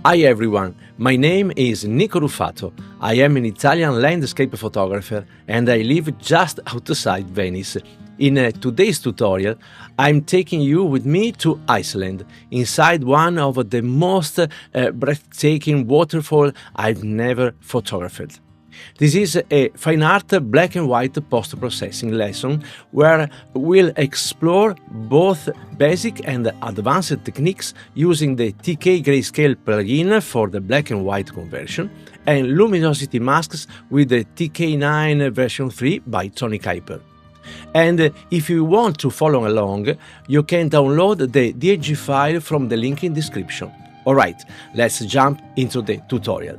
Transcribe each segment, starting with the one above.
Hi everyone, my name is Nico Ruffato. I am an Italian landscape photographer and I live just outside Venice. In today's tutorial, I'm taking you with me to Iceland, inside one of the most breathtaking waterfall I've never photographed. This is a fine art black and white post-processing lesson where we'll explore both basic and advanced techniques using the TK Grayscale plugin for the black and white conversion and luminosity masks with the TK9 version 3 by Tony Kuyper. And if you want to follow along, you can download the DAG file from the link in description. Alright, let's jump into the tutorial.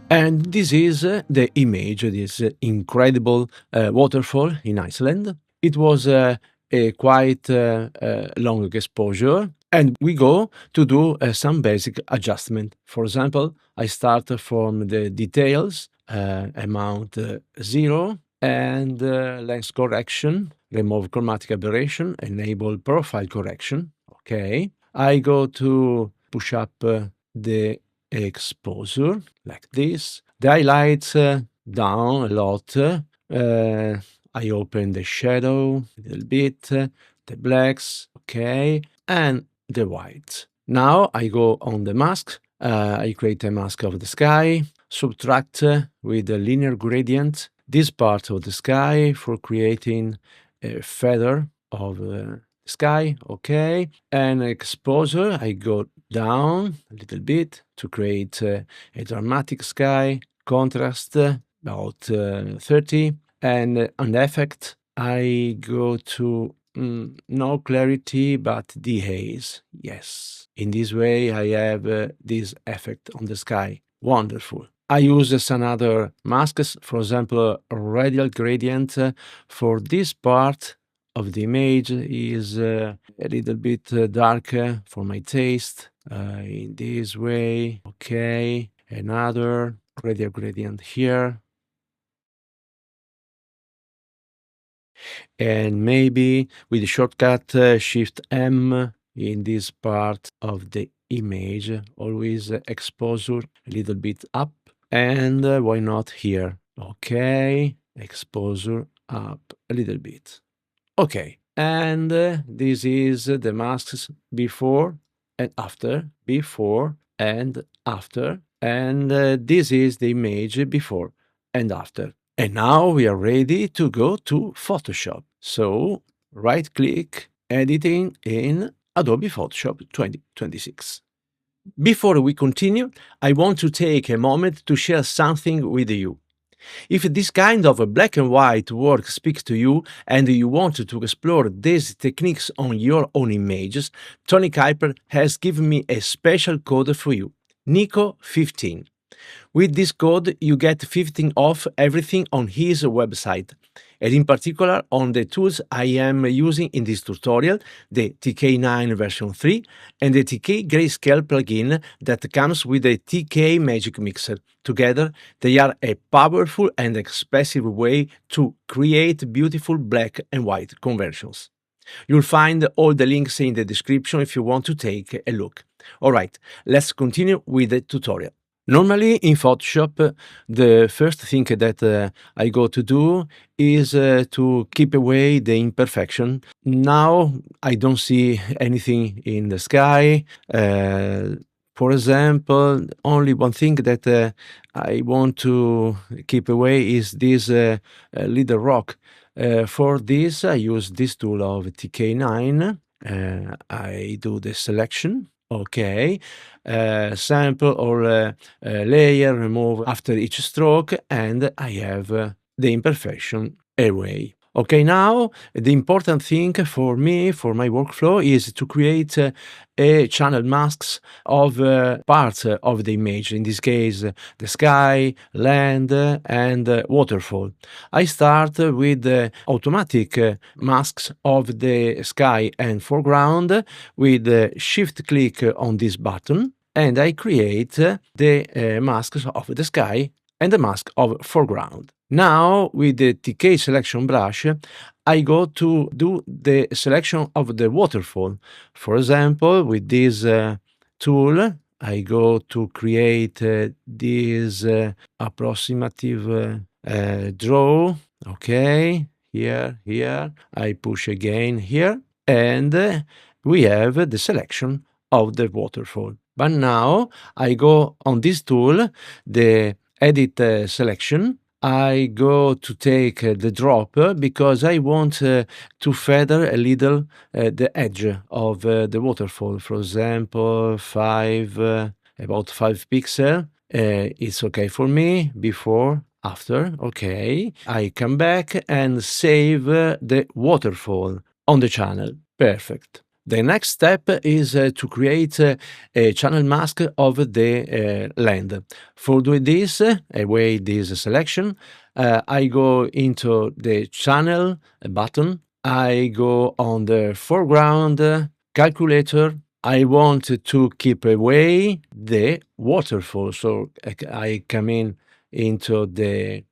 And this is the image, this incredible waterfall in Iceland. It was a quite long exposure, and we go to do some basic adjustment. For example, I start from the details, amount 0, and lens correction, remove chromatic aberration, enable profile correction. Okay, I go to push up the exposure like this. The highlights down a lot. I open the shadow a little bit, the blacks, okay, and the whites. Now I go on the mask. I create a mask of the sky, subtract with a linear gradient this part of the sky for creating a feather of the sky, okay, and exposure, I go down a little bit to create a dramatic sky, contrast about 30, and on effect, I go to no clarity but dehaze, yes. In this way, I have this effect on the sky, wonderful. I use some other masks, for example, a radial gradient for this part of the image is a little bit darker for my taste, in this way, okay, another radial gradient here, and maybe with the shortcut Shift M in this part of the image, always exposure a little bit up, and why not here, okay, exposure up a little bit. Okay, and this is the masks before and after, and this is the image before and after. And now we are ready to go to Photoshop. So right-click, editing in Adobe Photoshop 2026. Before we continue, I want to take a moment to share something with you. If this kind of black and white work speaks to you and you want to explore these techniques on your own images, Tony Kuyper has given me a special code for you, Nico 15. With this code, you get 15 off everything on his website, and in particular on the tools I am using in this tutorial, the TK9 version 3 and the TK Grayscale plugin that comes with the TK Magic Mixer. Together, they are a powerful and expressive way to create beautiful black and white conversions. You'll find all the links in the description if you want to take a look. Alright, let's continue with the tutorial. Normally in Photoshop, the first thing that I go to do is to keep away the imperfection. Now I don't see anything in the sky. For example, only one thing that I want to keep away is this little rock. For this, I use this tool of TK9. I do the selection. Okay, sample or layer, remove after each stroke, and I have the imperfection away. Okay, now the important thing for me, for my workflow, is to create a channel masks of parts of the image, in this case the sky, land, and waterfall. I start with automatic masks of the sky and foreground with shift click on this button, and I create the masks of the sky and the mask of foreground. Now, with the TK selection brush, I go to do the selection of the waterfall. For example, with this tool, I go to create this approximative draw. Okay, here. I push again here, and we have the selection of the waterfall. But now I go on this tool, the edit selection. I go to take the drop because I want to feather a little the edge of the waterfall. For example, about 5 pixels. It's okay for me. Before, after, okay. I come back and save the waterfall on the channel. Perfect. The next step is to create a channel mask of the land. For doing this, away this selection, I go into the channel button. I go on the foreground calculator. I want to keep away the waterfall. So I come in into the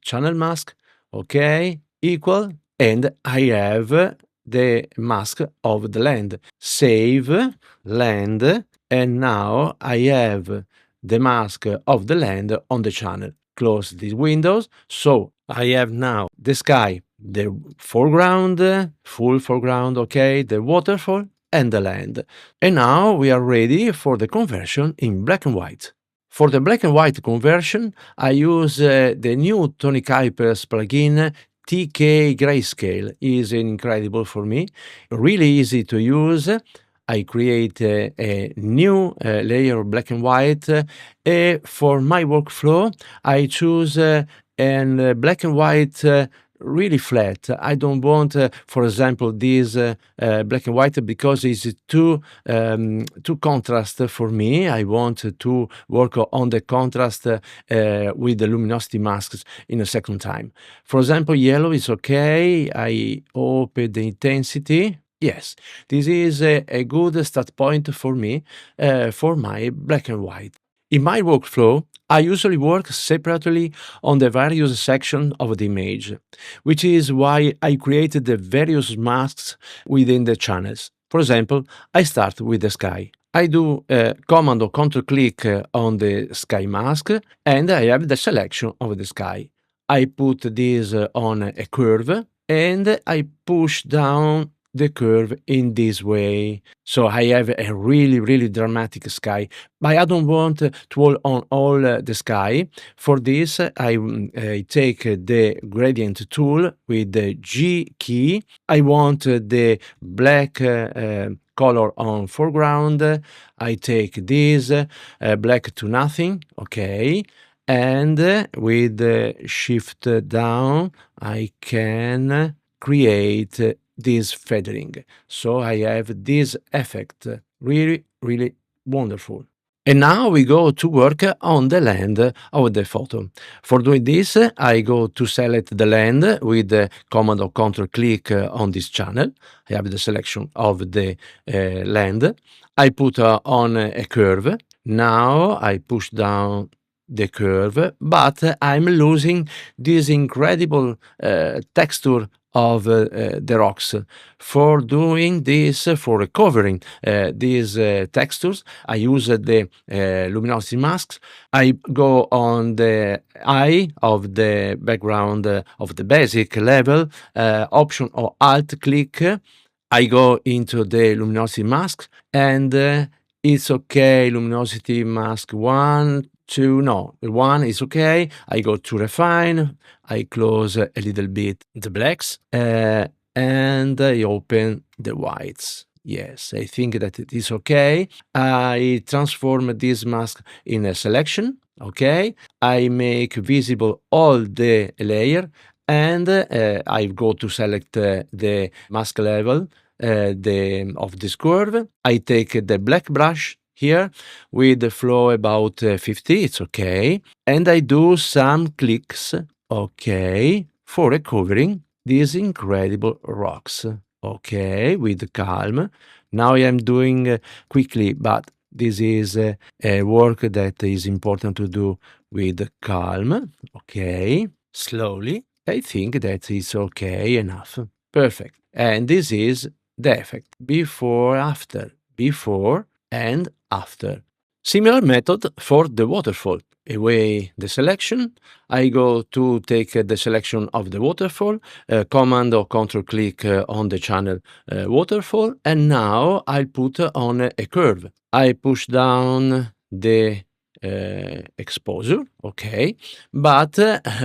channel mask. Okay, equal. And I have the mask of the land. Save land, and now I have the mask of the land on the channel. Close these windows. So I have now the sky, the foreground, full foreground, okay, the waterfall, and the land. And now we are ready for the conversion in black and white. For the black and white conversion, I use the new Tony Kuyper's plugin TK Grayscale. Is incredible for me, really easy to use. I create a new layer of black and white. For my workflow, I choose an black and white really flat. I don't want, for example, this black and white because it's too contrast for me. I want to work on the contrast with the luminosity masks in a second time. For example, yellow is okay. I open the intensity. Yes, this is a good start point for me for my black and white. In my workflow, I usually work separately on the various sections of the image, which is why I created the various masks within the channels. For example, I start with the sky. I do Command or Control click on the sky mask, and I have the selection of the sky. I put this on a curve, and I push down the curve in this way. So I have a really dramatic sky, but I don't want to on all the sky. For this, I take the gradient tool with the G key. I want the black color on foreground. I take this black to nothing, okay. And with the shift down, I can create this feathering. So I have this effect. Really wonderful. And now we go to work on the land of the photo. For doing this, I go to select the land with the Command or Control click on this channel. I have the selection of the land. I put on a curve. Now I push down the curve, but I'm losing this incredible texture of the rocks. For doing this, for recovering these textures, I use the luminosity masks. I go on the eye of the background of the basic level, Option or Alt click. I go into the luminosity mask, and it's okay. Luminosity mask 1, 2, no, 1 is okay. I go to refine. I close a little bit the blacks, and I open the whites. Yes, I think that it is okay. I transform this mask in a selection. Okay, I make visible all the layer, and I go to select the mask level of this curve. I take the black brush here with the flow about 50, it's okay. And I do some clicks, okay, for recovering these incredible rocks. Okay, with calm. Now I am doing quickly, but this is a work that is important to do with calm. Okay, slowly. I think that is okay enough. Perfect. And this is the effect before, after, before and after. Similar method for the waterfall. Away the selection, I go to take the selection of the waterfall, Command or Control click on the channel waterfall, and now I put on a curve. I push down the exposure, okay, but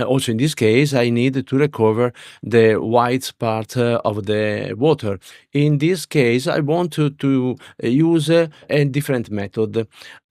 also in this case I need to recover the white part of the water. In this case I want to use a different method.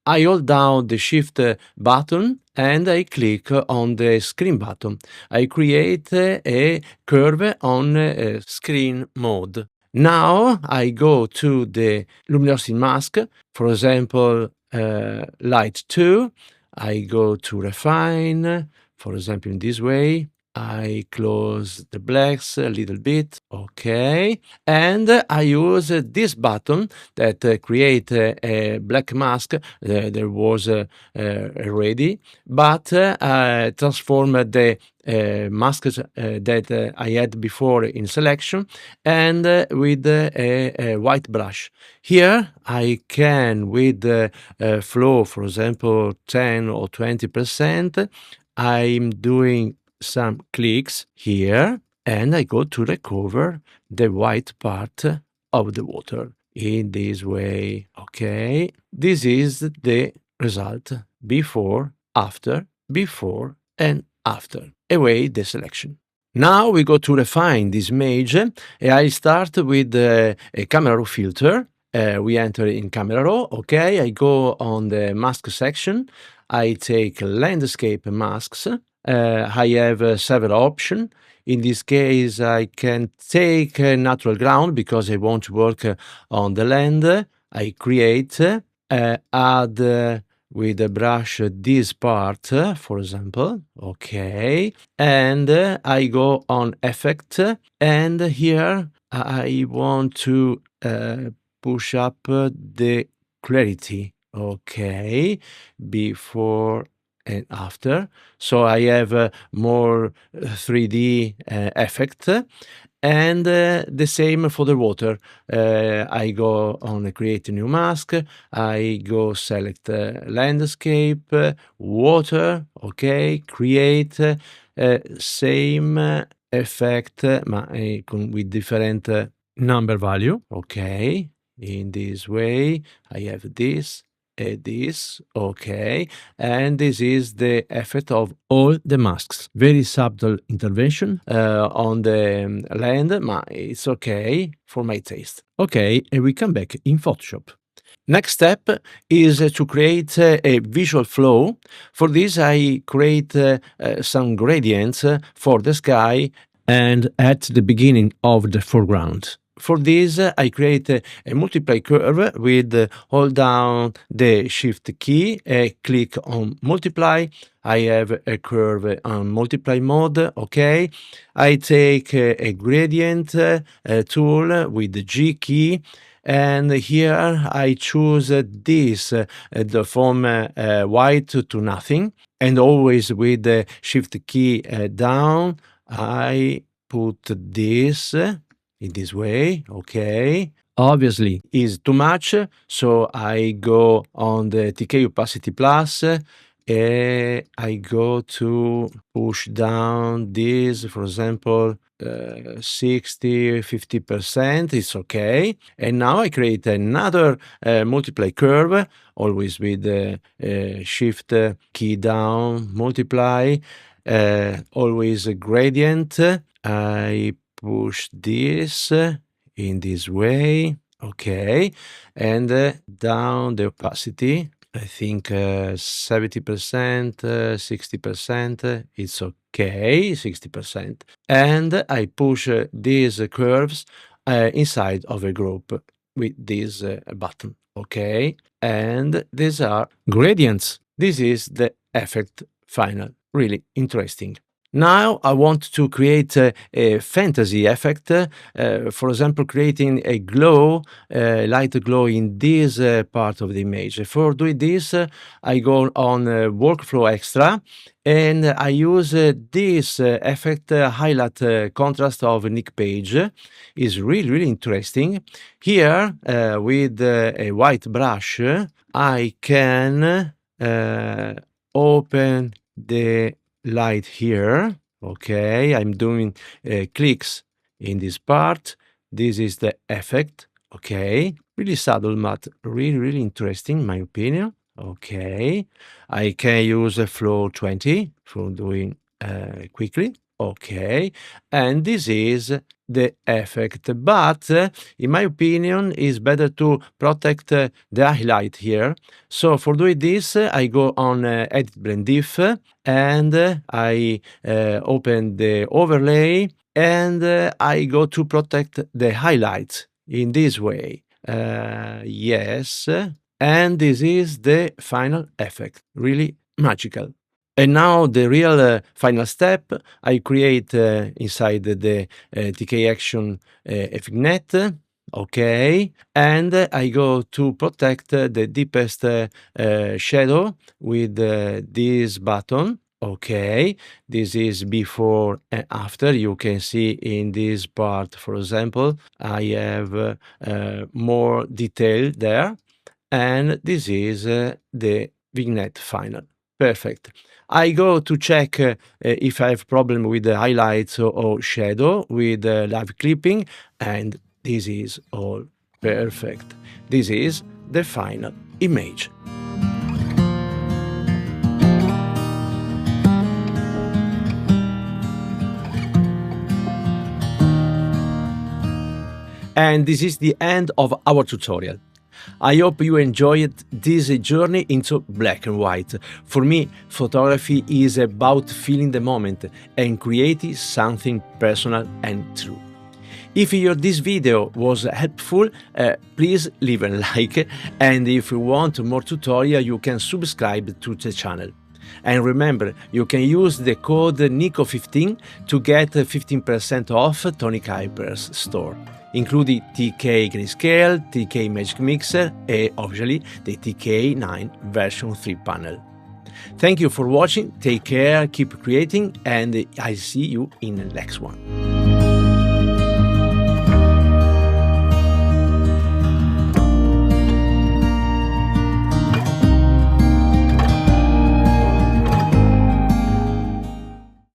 I hold down the Shift button and I click on the screen button. I create a curve on screen mode. Now I go to the luminosity mask, for example, light 2. I go to refine, for example, in this way. I close the blacks a little bit, okay, and I use this button that create a black mask. There was already, but transform the masks that I had before in selection and with a white brush. Here I can, with flow, for example, 10 or 20%, I'm doing some clicks here and I go to recover the white part of the water in this way. Okay, this is the result before, after, before, and after. Away the selection. Now we go to refine this image. I start with a camera raw filter. We enter in camera raw. Okay, I go on the mask section. I take landscape masks. I have several options. In this case, I can take natural ground because I want to work on the land. I create, add with a brush this part, for example, okay, and I go on effect, and here I want to push up the clarity, okay, before and after, so I have more 3D effect. And the same for the water. I go on create a new mask. I go select landscape, water, okay, create, same effect, with different number value, okay. In this way, I have this, this, okay, and this is the effect of all the masks. Very subtle intervention on the land, but it's okay for my taste. Okay, and we come back in Photoshop. Next step is to create a visual flow. For this, I create some gradients for the sky and at the beginning of the foreground. For this, I create a multiply curve with hold down the Shift key, click on multiply. I have a curve on multiply mode, okay. I take a gradient tool with the G key, and here I choose this from white to nothing, and always with the Shift key down, I put this in this way, okay. Obviously is too much, so I go on the TK opacity plus, I go to push down this, for example, 60, 50%, it's okay. And now I create another multiply curve, always with the Shift key down, multiply, always a gradient. I push this in this way, okay, and down the opacity, I think 70%, 60%, it's okay, 60%, and I push these curves inside of a group with this button, okay, and these are gradients. This is the effect final, really interesting. Now I want to create a fantasy effect, for example, creating a glow, light glow in this part of the image. For doing this, I go on Workflow Extra, and I use this effect, highlight contrast of Nick Page. Is really, really interesting. Here, with a white brush, I can open the light here. Okay, I'm doing clicks in this part. This is the effect. Okay, really subtle, but really, really interesting, in my opinion. Okay, I can use a flow 20 for doing quickly. Okay, and this is the effect, but in my opinion, it's better to protect the highlight here. So for doing this, I go on Edit Blend Diff, and I open the overlay, and I go to protect the highlights in this way. Yes, and this is the final effect, really magical. And now the real final step, I create inside the TK action a vignette, okay, and I go to protect the deepest shadow with this button. Okay, this is before and after. You can see in this part, for example, I have more detail there, and this is the vignette final. Perfect. I go to check if I have problem with the highlights or shadow with live clipping, and this is all perfect. This is the final image. And this is the end of our tutorial. I hope you enjoyed this journey into black and white. For me, photography is about feeling the moment and creating something personal and true. If this video was helpful, please leave a like, and if you want more tutorial, you can subscribe to the channel. And remember, you can use the code Nico15 to get 15% off Tony Kuyper's store, including TK Grayscale, TK Magic Mixer, and obviously the TK9 version 3 panel. Thank you for watching, take care, keep creating, and I see you in the next one.